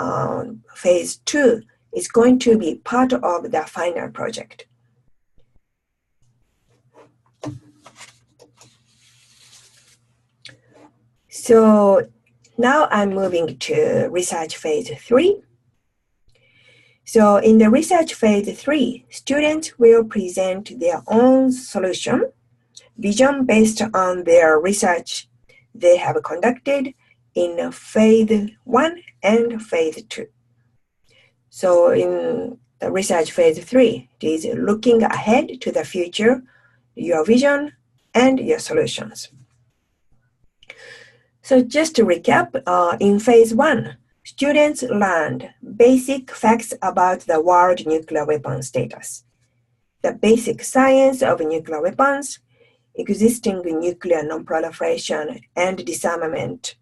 phase 2 is going to be part of the final project. So now I'm moving to research phase 3. So in the research phase 3, students will present their own solution, vision based on their research they have conducted in phase 1 and phase 2. So in the research phase 3, it is looking ahead to the future, your vision and your solutions. So just to recap, in phase 1, students learned basic facts about the world nuclear weapon status, the basic science of nuclear weapons, existing nuclear non-proliferation and disarmament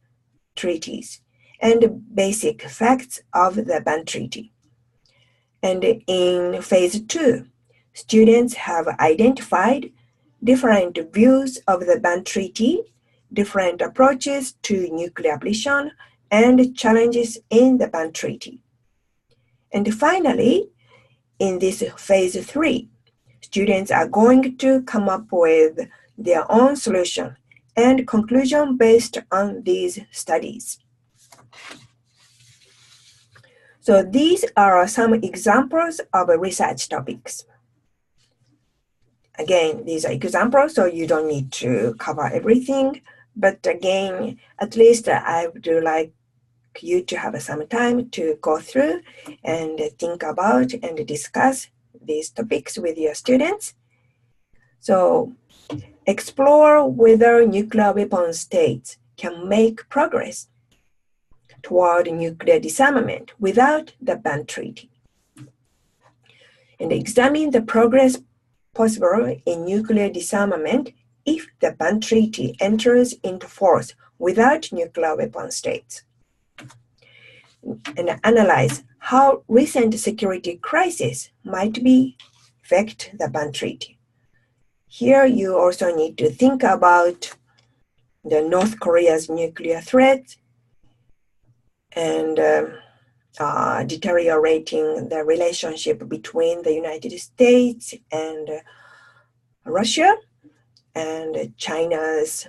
treaties, and basic facts of the ban treaty. And in phase 2, students have identified different views of the ban treaty, different approaches to nuclear abolition, and challenges in the ban treaty. And finally, in this phase 3, students are going to come up with their own solution and conclusion based on these studies. So these are some examples of research topics. Again, these are examples, so you don't need to cover everything. But again, at least I would like you to have some time to go through and think about and discuss these topics with your students. So explore whether nuclear weapon states can make progress toward nuclear disarmament without the ban treaty. And examine the progress possible in nuclear disarmament if the ban treaty enters into force without nuclear weapon states. And analyze how recent security crises might affect the ban treaty. Here you also need to think about the North Korea's nuclear threat and deteriorating the relationship between the United States and Russia, and China's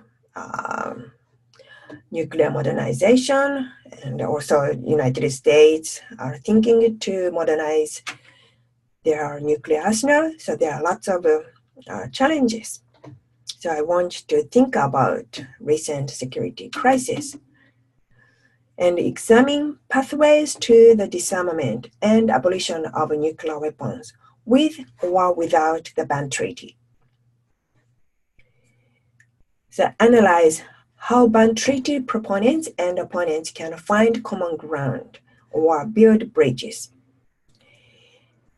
nuclear modernization, and also United States are thinking to modernize their nuclear arsenal. So there are lots of challenges. So I want you to think about recent security crisis and examine pathways to the disarmament and abolition of nuclear weapons with or without the ban treaty. So analyze how ban treaty proponents and opponents can find common ground or build bridges.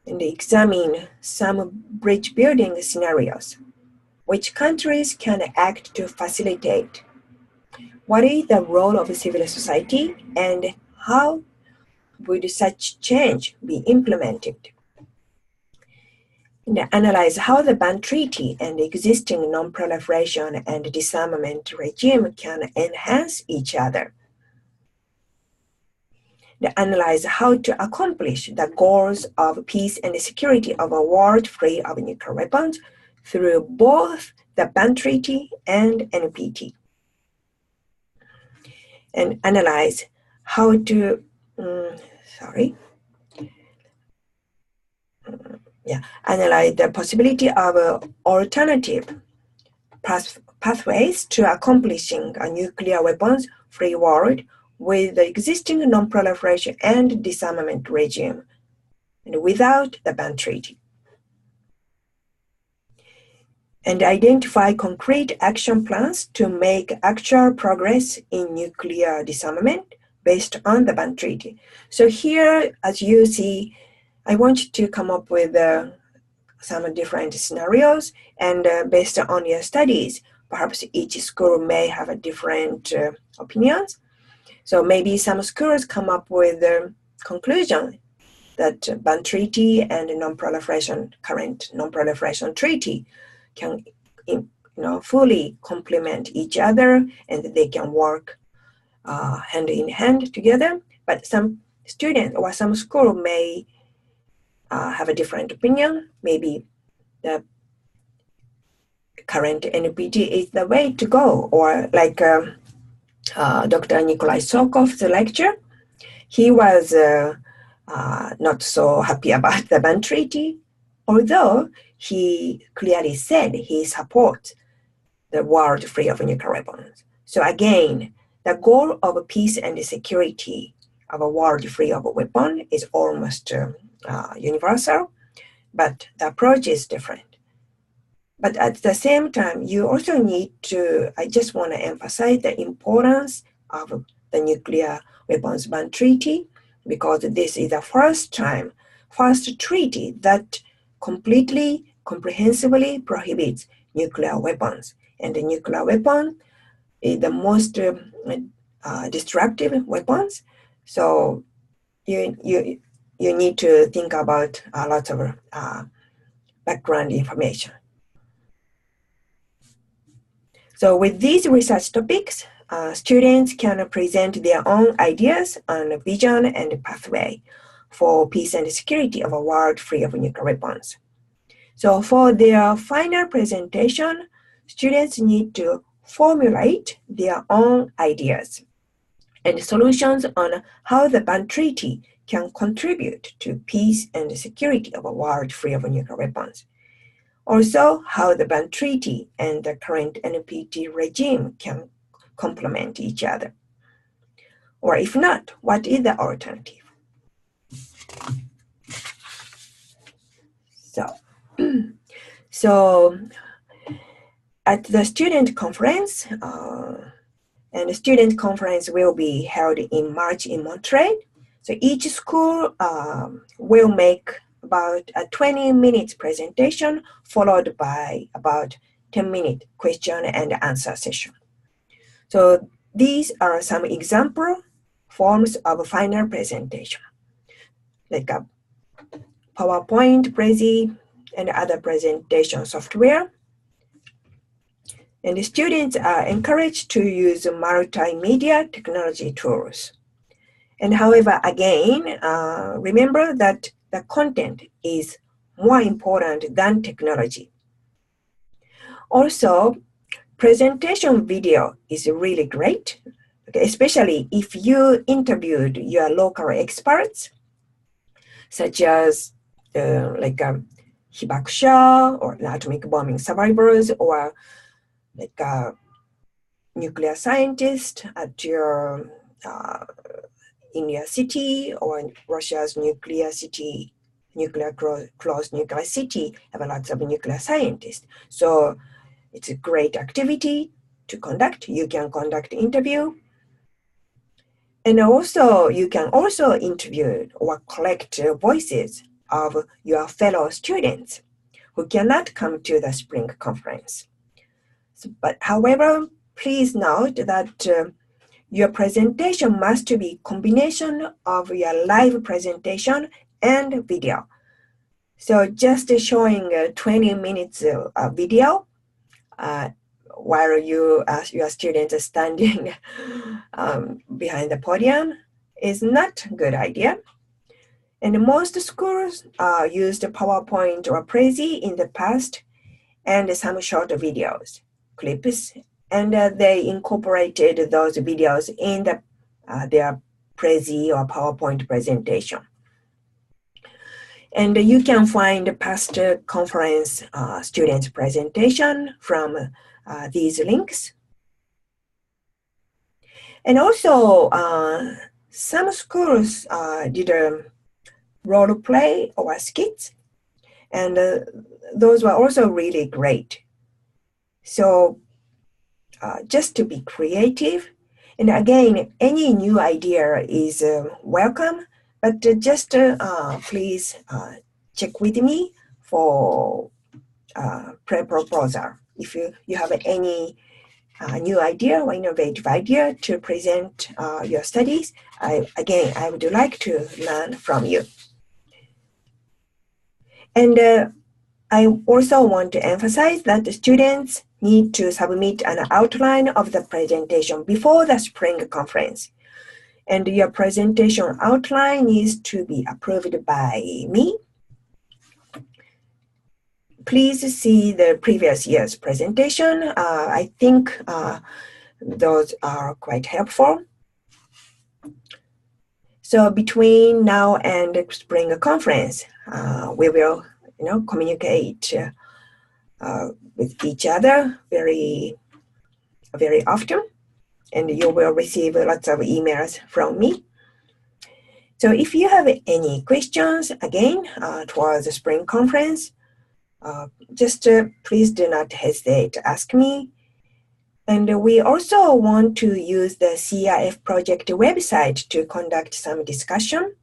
and examine some bridge building scenarios. Which countries can act to facilitate? What is the role of civil society, and how would such change be implemented? And analyze how the Bond Treaty and existing non-proliferation and disarmament regime can enhance each other. And analyze how to accomplish the goals of peace and security of a world free of nuclear weapons through both the Bond Treaty and NPT. And analyze how to, analyze the possibility of alternative pathways to accomplishing a nuclear weapons-free world with the existing non-proliferation and disarmament regime, and without the Bond Treaty. And identify concrete action plans to make actual progress in nuclear disarmament based on the Bond Treaty. So here, as you see, I want you to come up with some different scenarios, and based on your studies, perhaps each school may have a different opinions. So maybe some schools come up with the conclusion that Bond Treaty and current non-proliferation treaty can fully complement each other, and they can work hand in hand together. But some student or some school may have a different opinion. Maybe the current NPT is the way to go, or like Dr. Nikolai Sokov's lecture, he was not so happy about the Bond Treaty, although he clearly said he supports the world free of nuclear weapons. So again, the goal of peace and security of a world free of weapons is almost universal, but the approach is different. But at the same time, you also need to, I just want to emphasize the importance of the Nuclear Weapons Ban Treaty, because this is the first treaty that completely, comprehensively prohibits nuclear weapons. And the nuclear weapon is the most destructive weapons. So you need to think about a lot of background information. So with these research topics, students can present their own ideas on vision and pathway for peace and security of a world free of nuclear weapons. So for their final presentation, students need to formulate their own ideas and solutions on how the Ban Treaty can contribute to peace and security of a world free of nuclear weapons. Also, how the Ban Treaty and the current NPT regime can complement each other. Or if not, what is the alternative? So at the student conference, and the student conference will be held in March in Montreal. So each school will make about a 20-minute presentation followed by about 10-minute question and answer session. So these are some example forms of final presentation, like a PowerPoint, Prezi, and other presentation software. And the students are encouraged to use multimedia technology tools. And however, again, remember that the content is more important than technology. Also, presentation video is really great, okay, especially if you interviewed your local experts, such as Hibakusha or atomic bombing survivors, or like a nuclear scientist at your in your city, or Russia's nuclear city, closed nuclear city, have a lot of nuclear scientists. So it's a great activity to conduct. You can conduct interview. And also, you can also interview or collect voices of your fellow students who cannot come to the spring conference. But however, please note that your presentation must be a combination of your live presentation and video. So just showing 20 minutes video while your students are standing behind the podium is not a good idea. And most schools used PowerPoint or Prezi in the past and some short videos, clips, and they incorporated those videos in their Prezi or PowerPoint presentation. And you can find past conference students' presentation from these links. And also, some schools did a role play or skits, and those were also really great. So just to be creative, and again, any new idea is welcome, but just please check with me for pre-proposal. If you have any new idea or innovative idea to present your studies, I would like to learn from you. And I also want to emphasize that the students need to submit an outline of the presentation before the spring conference. And your presentation outline needs to be approved by me. Please see the previous year's presentation. I think those are quite helpful. So between now and the spring conference, we will communicate with each other very often, and you will receive lots of emails from me. So if you have any questions, again, towards the spring conference, just please do not hesitate to ask me. And we also want to use the CIF project website to conduct some discussion.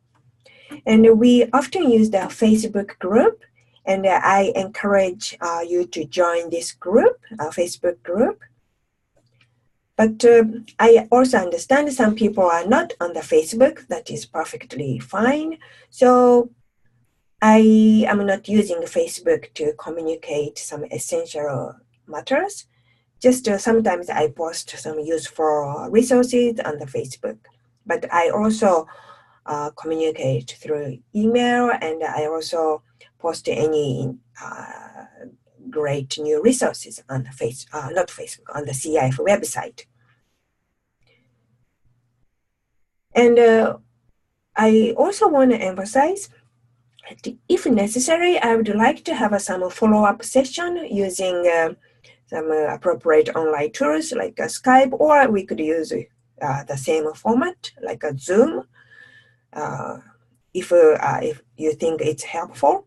And we often use the Facebook group, and I encourage you to join this group, Facebook group. But I also understand some people are not on the Facebook. That is perfectly fine. So I am not using Facebook to communicate some essential matters. Just sometimes I post some useful resources on the Facebook. But I also communicate through email, and I also post any great new resources on the not Facebook, on the CIF website. And I also want to emphasize, if necessary, I would like to have some follow-up session using some appropriate online tools like Skype, or we could use the same format like a Zoom, if you think it's helpful.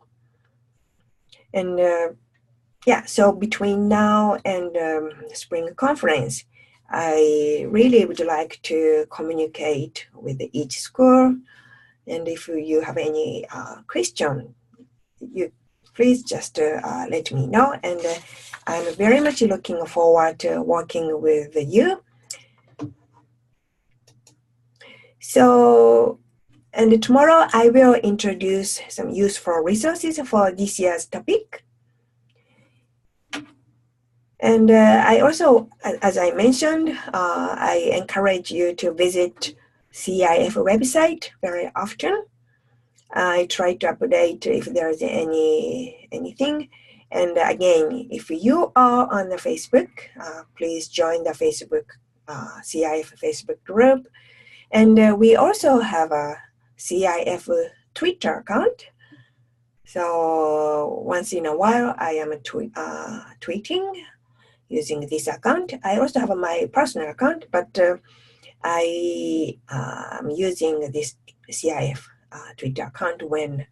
And yeah, so between now and the spring conference, I really would like to communicate with each school. And if you have any question, you please just let me know. And I'm very much looking forward to working with you. So, and tomorrow I will introduce some useful resources for this year's topic. And I also, as I mentioned, I encourage you to visit CIF website very often. I try to update if there is anything. And again, if you are on the Facebook, please join the Facebook CIF Facebook group. And we also have a CIF Twitter account. So once in a while, I am tweeting using this account. I also have my personal account, but I am using this CIF Twitter account when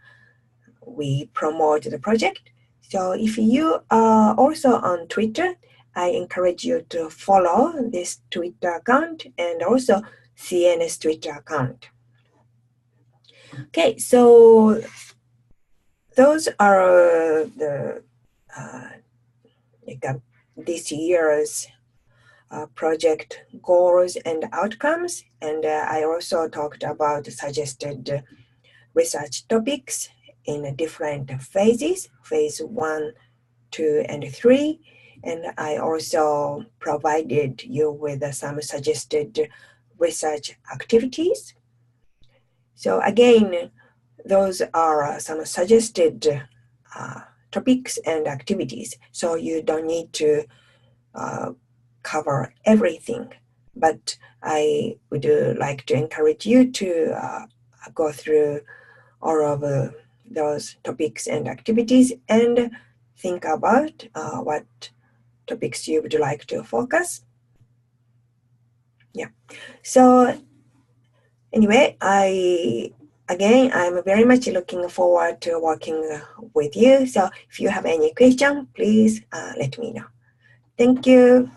we promote the project. So if you are also on Twitter, I encourage you to follow this Twitter account and also CNS Twitter account. Okay, so those are this year's project goals and outcomes. And I also talked about suggested research topics in different phases, phase 1, 2, and 3. And I also provided you with some suggested research activities. So again, those are some suggested topics and activities. So you don't need to cover everything. But I would like to encourage you to go through all of those topics and activities and think about what topics you would like to focus. Yeah. So anyway, I'm very much looking forward to working with you. So if you have any question, please let me know. Thank you.